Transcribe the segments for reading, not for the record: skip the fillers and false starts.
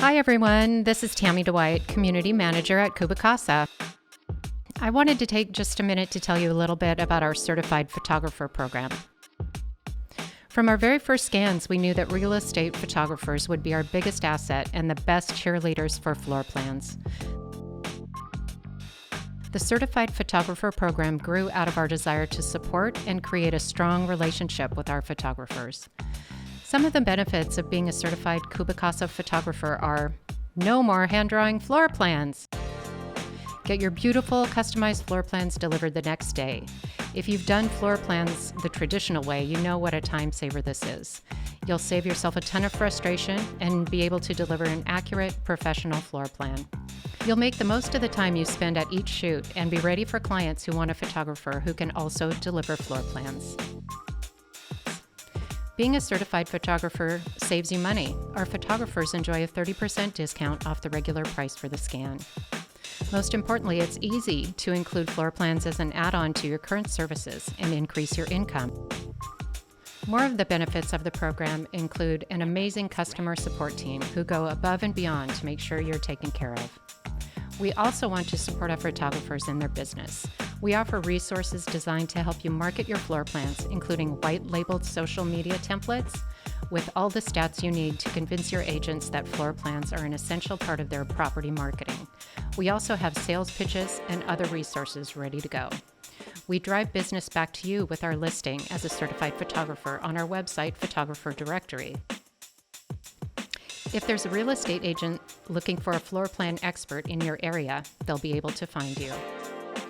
Hi everyone, this is Tammy Dwight, Community Manager at CubiCasa. I wanted to take just a minute to tell you a little bit about our Certified Photographer program. From our very first scans, we knew that real estate photographers would be our biggest asset and the best cheerleaders for floor plans. The Certified Photographer program grew out of our desire to support and create a strong relationship with our photographers. Some of the benefits of being a certified CubiCasa photographer are no more hand-drawing floor plans. Get your beautiful customized floor plans delivered the next day. If you've done floor plans the traditional way, you know what a time saver this is. You'll save yourself a ton of frustration and be able to deliver an accurate, professional floor plan. You'll make the most of the time you spend at each shoot and be ready for clients who want a photographer who can also deliver floor plans. Being a certified photographer saves you money. Our photographers enjoy a 30% discount off the regular price for the scan. Most importantly, it's easy to include floor plans as an add-on to your current services and increase your income. More of the benefits of the program include an amazing customer support team who go above and beyond to make sure you're taken care of. We also want to support our photographers in their business. We offer resources designed to help you market your floor plans, including white-labeled social media templates with all the stats you need to convince your agents that floor plans are an essential part of their property marketing. We also have sales pitches and other resources ready to go. We drive business back to you with our listing as a certified photographer on our website, Photographer Directory. If there's a real estate agent looking for a floor plan expert in your area, they'll be able to find you.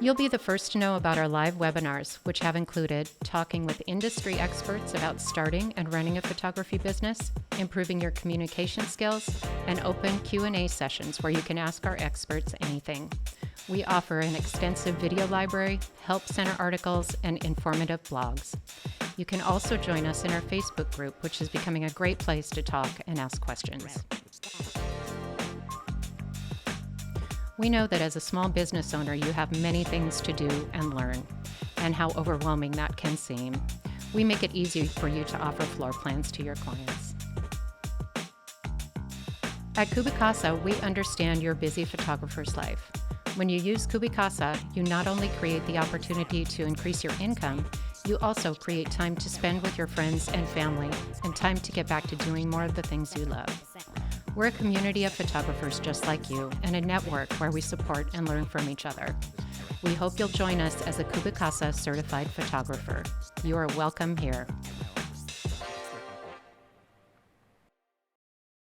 You'll be the first to know about our live webinars, which have included talking with industry experts about starting and running a photography business, improving your communication skills, and open Q&A sessions where you can ask our experts anything. We offer an extensive video library, help center articles, and informative blogs. You can also join us in our Facebook group, which is becoming a great place to talk and ask questions. We know that as a small business owner, you have many things to do and learn, and how overwhelming that can seem. We make it easy for you to offer floor plans to your clients. At CubiCasa, we understand your busy photographer's life. When you use CubiCasa, you not only create the opportunity to increase your income, you also create time to spend with your friends and family, and time to get back to doing more of the things you love. We're a community of photographers just like you, and a network where we support and learn from each other. We hope you'll join us as a CubiCasa certified photographer. You are welcome here.